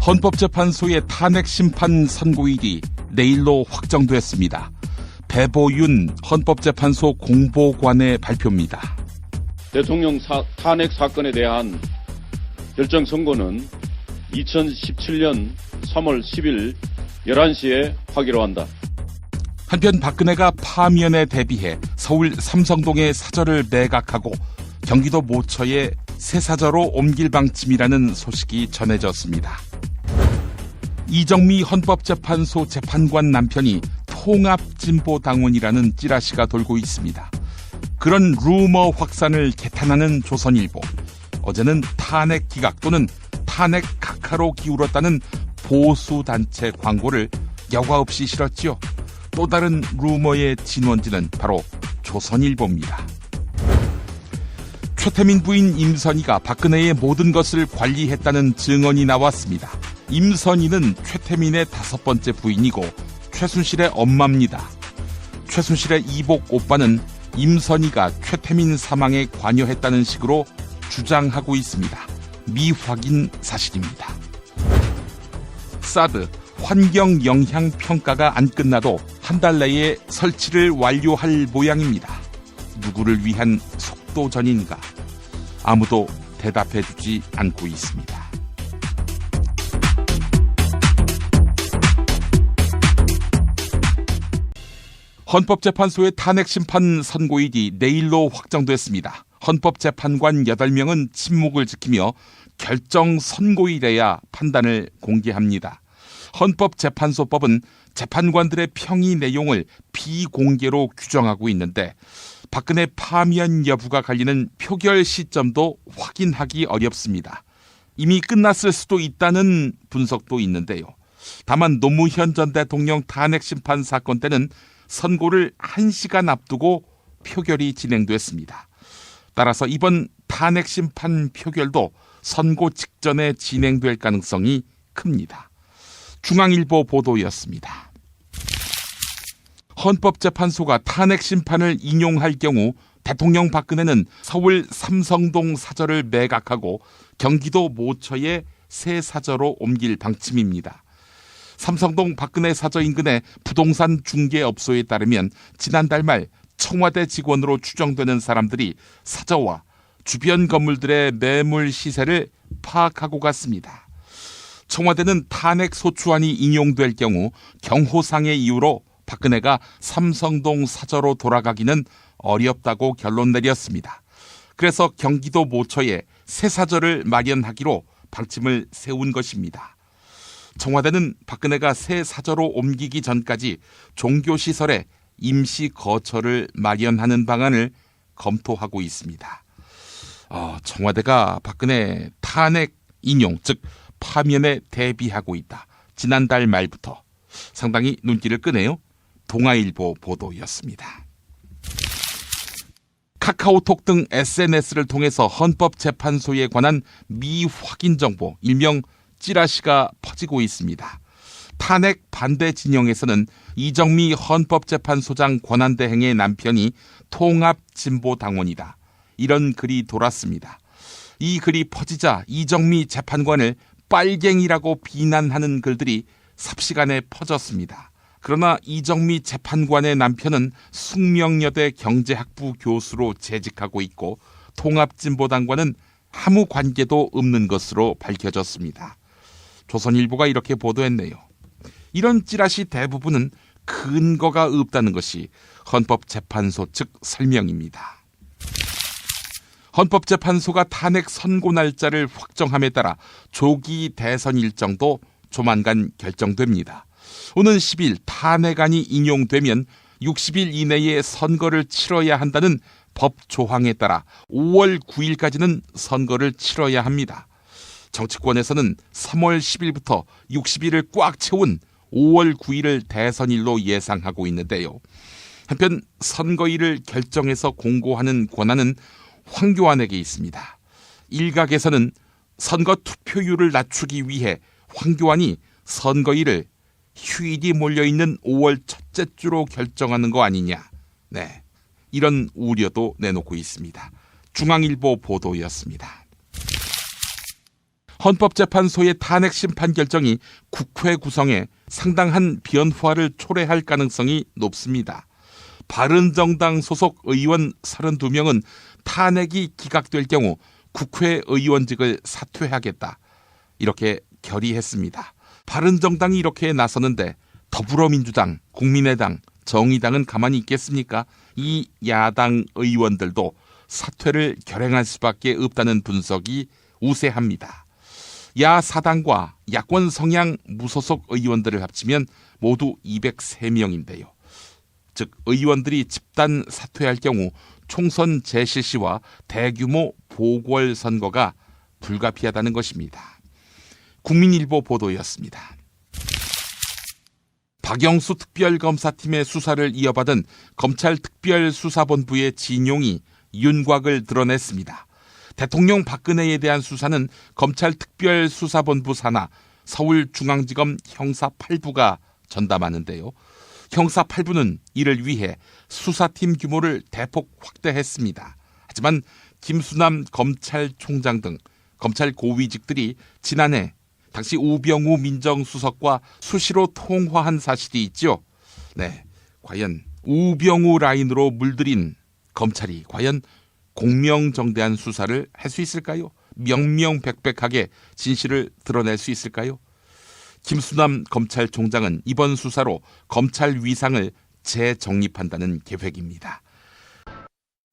헌법재판소의 탄핵 심판 선고일이 내일로 확정됐습니다. 배보윤 헌법재판소 공보관의 발표입니다. 대통령 탄핵 사건에 대한 결정 선고는 2017년 3월 10일 11시에 하기로 한다. 한편 박근혜가 파면에 대비해 서울 삼성동의 사저를 매각하고 경기도 모처에 새 사저로 옮길 방침이라는 소식이 전해졌습니다. 이정미 헌법재판소 재판관 남편이 통합진보당원이라는 찌라시가 돌고 있습니다. 그런 루머 확산을 개탄하는 조선일보. 어제는 탄핵 기각 또는 탄핵 각하로 기울었다는 보수단체 광고를 여과 없이 실었지요. 또 다른 루머의 진원지는 바로 조선일보입니다. 최태민 부인 임선희가 박근혜의 모든 것을 관리했다는 증언이 나왔습니다. 임선희는 최태민의 5번째 부인이고 최순실의 엄마입니다. 최순실의 이복 오빠는 임선희가 최태민 사망에 관여했다는 식으로 주장하고 있습니다. 미확인 사실입니다. 사드 환경 영향 평가가 안 끝나도 한 달 내에 설치를 완료할 모양입니다. 누구를 위한 속도전인가? 아무도 대답해주지 않고 있습니다. 헌법재판소의 탄핵심판 선고일이 내일로 확정됐습니다. 헌법재판관 8명은 침묵을 지키며 결정 선고일에야 판단을 공개합니다. 헌법재판소법은 재판관들의 평의 내용을 비공개로 규정하고 있는데 박근혜 파면 여부가 갈리는 표결 시점도 확인하기 어렵습니다. 이미 끝났을 수도 있다는 분석도 있는데요. 다만 노무현 전 대통령 탄핵심판 사건 때는 선고를 1시간 앞두고 표결이 진행됐습니다. 따라서 이번 탄핵심판 표결도 선고 직전에 진행될 가능성이 큽니다. 중앙일보 보도였습니다. 헌법재판소가 탄핵심판을 인용할 경우 대통령 박근혜는 서울 삼성동 사저를 매각하고 경기도 모처에 새 사저로 옮길 방침입니다. 삼성동 박근혜 사저 인근의 부동산 중개업소에 따르면 지난달 말 청와대 직원으로 추정되는 사람들이 사저와 주변 건물들의 매물 시세를 파악하고 갔습니다. 청와대는 탄핵 소추안이 인용될 경우 경호상의 이유로 박근혜가 삼성동 사저로 돌아가기는 어렵다고 결론 내렸습니다. 그래서 경기도 모처에 새 사저를 마련하기로 방침을 세운 것입니다. 청와대는 박근혜가 새 사저로 옮기기 전까지 종교시설에 임시 거처를 마련하는 방안을 검토하고 있습니다. 청와대가 박근혜 탄핵 인용, 즉 파면에 대비하고 있다. 지난달 말부터 상당히 눈길을 끄네요. 동아일보 보도였습니다. 카카오톡 등 SNS를 통해서 헌법재판소에 관한 미확인 정보, 일명 찌라시가 퍼지고 있습니다. 탄핵 반대 진영에서는 이정미 헌법재판소장 권한대행의 남편이 통합진보당원이다. 이런 글이 돌았습니다. 이 글이 퍼지자 이정미 재판관을 빨갱이라고 비난하는 글들이 삽시간에 퍼졌습니다. 그러나 이정미 재판관의 남편은 숙명여대 경제학부 교수로 재직하고 있고 통합진보당과는 아무 관계도 없는 것으로 밝혀졌습니다. 조선일보가 이렇게 보도했네요. 이런 찌라시 대부분은 근거가 없다는 것이 헌법재판소 측 설명입니다. 헌법재판소가 탄핵 선고 날짜를 확정함에 따라 조기 대선 일정도 조만간 결정됩니다. 오는 10일 탄핵안이 인용되면 60일 이내에 선거를 치러야 한다는 법 조항에 따라 5월 9일까지는 선거를 치러야 합니다. 정치권에서는 3월 10일부터 60일을 꽉 채운 5월 9일을 대선일로 예상하고 있는데요. 한편 선거일을 결정해서 공고하는 권한은 황교안에게 있습니다. 일각에서는 선거 투표율을 낮추기 위해 황교안이 선거일을 휴일이 몰려있는 5월 첫째 주로 결정하는 거 아니냐. 네, 이런 우려도 내놓고 있습니다. 중앙일보 보도였습니다. 헌법재판소의 탄핵 심판 결정이 국회 구성에 상당한 변화를 초래할 가능성이 높습니다. 바른정당 소속 의원 32명은 탄핵이 기각될 경우 국회의원직을 사퇴하겠다, 이렇게 결의했습니다. 바른정당이 이렇게 나서는데 더불어민주당, 국민의당, 정의당은 가만히 있겠습니까? 이 야당 의원들도 사퇴를 결행할 수밖에 없다는 분석이 우세합니다. 야사당과 야권 성향 무소속 의원들을 합치면 모두 203명인데요. 즉 의원들이 집단 사퇴할 경우 총선 재실시와 대규모 보궐선거가 불가피하다는 것입니다. 국민일보 보도였습니다. 박영수 특별검사팀의 수사를 이어받은 검찰특별수사본부의 진용이 윤곽을 드러냈습니다. 대통령 박근혜에 대한 수사는 검찰특별수사본부 산하 서울중앙지검 형사 8부가 전담하는데요. 형사 8부는 이를 위해 수사팀 규모를 대폭 확대했습니다. 하지만 김수남 검찰총장 등 검찰 고위직들이 지난해 당시 우병우 민정수석과 수시로 통화한 사실이 있죠. 네, 과연 우병우 라인으로 물들인 검찰이 과연 공명정대한 수사를 할 수 있을까요? 명명백백하게 진실을 드러낼 수 있을까요? 김수남 검찰총장은 이번 수사로 검찰 위상을 재정립한다는 계획입니다.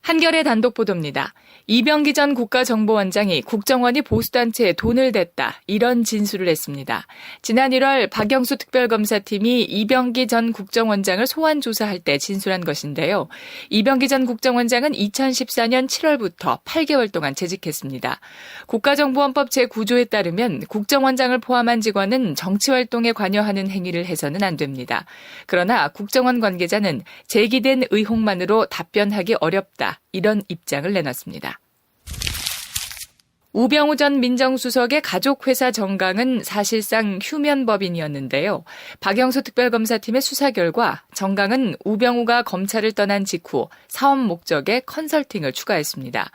한겨레 단독 보도입니다. 이병기 전 국가정보원장이 국정원이 보수단체에 돈을 댔다, 이런 진술을 했습니다. 지난 1월 박영수 특별검사팀이 이병기 전 국정원장을 소환 조사할 때 진술한 것인데요. 이병기 전 국정원장은 2014년 7월부터 8개월 동안 재직했습니다. 국가정보원법 제9조에 따르면 국정원장을 포함한 직원은 정치활동에 관여하는 행위를 해서는 안 됩니다. 그러나 국정원 관계자는 제기된 의혹만으로 답변하기 어렵다, 이런 입장을 내놨습니다. 우병우 전 민정수석의 가족회사 정강은 사실상 휴면법인이었는데요. 박영수 특별검사팀의 수사 결과 정강은 우병우가 검찰을 떠난 직후 사업 목적의 컨설팅을 추가했습니다.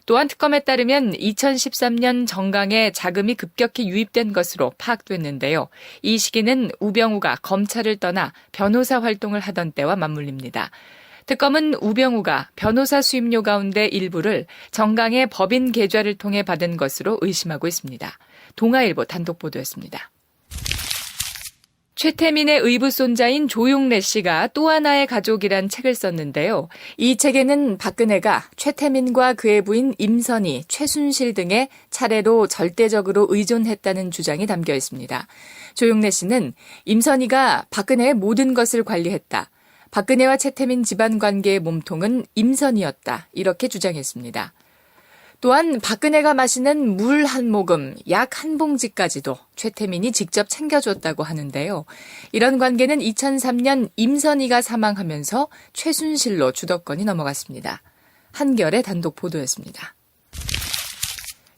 또한 특검에 따르면 2013년 정강에 자금이 급격히 유입된 것으로 파악됐는데요. 이 시기는 우병우가 검찰을 떠나 변호사 활동을 하던 때와 맞물립니다. 특검은 우병우가 변호사 수임료 가운데 일부를 정강의 법인 계좌를 통해 받은 것으로 의심하고 있습니다. 동아일보 단독 보도였습니다. 최태민의 의붓손자인 조용래 씨가 또 하나의 가족이란 책을 썼는데요. 이 책에는 박근혜가 최태민과 그의 부인 임선희, 최순실 등의 차례로 절대적으로 의존했다는 주장이 담겨 있습니다. 조용래 씨는 임선희가 박근혜의 모든 것을 관리했다, 박근혜와 최태민 집안관계의 몸통은 임선이었다, 이렇게 주장했습니다. 또한 박근혜가 마시는 물 한 모금, 약 한 봉지까지도 최태민이 직접 챙겨줬다고 하는데요. 이런 관계는 2003년 임선희가 사망하면서 최순실로 주도권이 넘어갔습니다. 한겨레 단독 보도였습니다.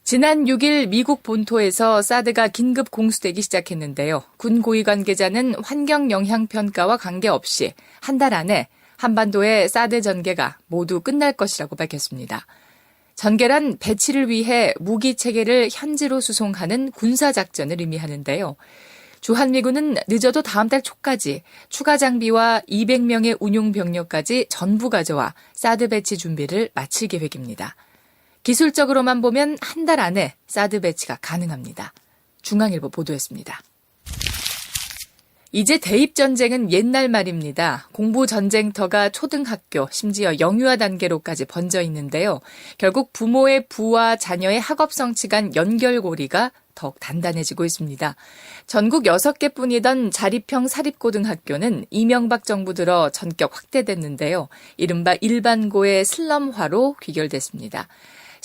지난 6일 미국 본토에서 사드가 긴급 공수되기 시작했는데요. 군 고위 관계자는 환경 영향 평가와 관계없이 한 달 안에 한반도의 사드 전개가 모두 끝날 것이라고 밝혔습니다. 전개란 배치를 위해 무기 체계를 현지로 수송하는 군사작전을 의미하는데요. 주한미군은 늦어도 다음 달 초까지 추가 장비와 200명의 운용 병력까지 전부 가져와 사드 배치 준비를 마칠 계획입니다. 기술적으로만 보면 한 달 안에 사드 배치가 가능합니다. 중앙일보 보도였습니다. 이제 대입전쟁은 옛날 말입니다. 공부전쟁터가 초등학교, 심지어 영유아 단계로까지 번져 있는데요. 결국 부모의 부와 자녀의 학업 성취 간 연결고리가 더욱 단단해지고 있습니다. 전국 6개뿐이던 자립형 사립고등학교는 이명박 정부 들어 전격 확대됐는데요. 이른바 일반고의 슬럼화로 귀결됐습니다.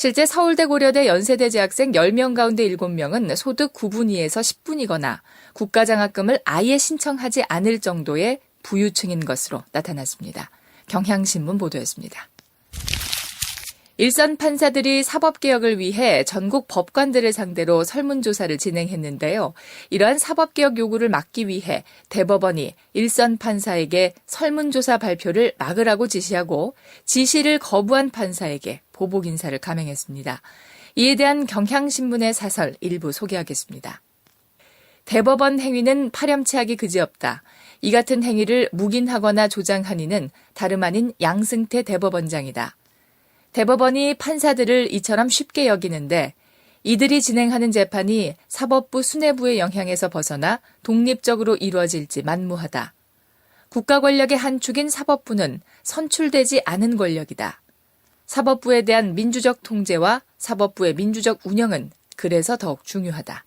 실제 서울대, 고려대, 연세대 재학생 10명 가운데 7명은 소득 9분위에서 10분이거나 국가장학금을 아예 신청하지 않을 정도의 부유층인 것으로 나타났습니다. 경향신문 보도였습니다. 일선 판사들이 사법개혁을 위해 전국 법관들을 상대로 설문조사를 진행했는데요. 이러한 사법개혁 요구를 막기 위해 대법원이 일선 판사에게 설문조사 발표를 막으라고 지시하고 지시를 거부한 판사에게 보복 인사를 감행했습니다. 이에 대한 경향신문의 사설 일부 소개하겠습니다. 대법원 행위는 파렴치하기 그지없다. 이 같은 행위를 묵인하거나 조장한 이는 다름 아닌 양승태 대법원장이다. 대법원이 판사들을 이처럼 쉽게 여기는데 이들이 진행하는 재판이 사법부 수뇌부의 영향에서 벗어나 독립적으로 이루어질지 만무하다. 국가 권력의 한 축인 사법부는 선출되지 않은 권력이다. 사법부에 대한 민주적 통제와 사법부의 민주적 운영은 그래서 더욱 중요하다.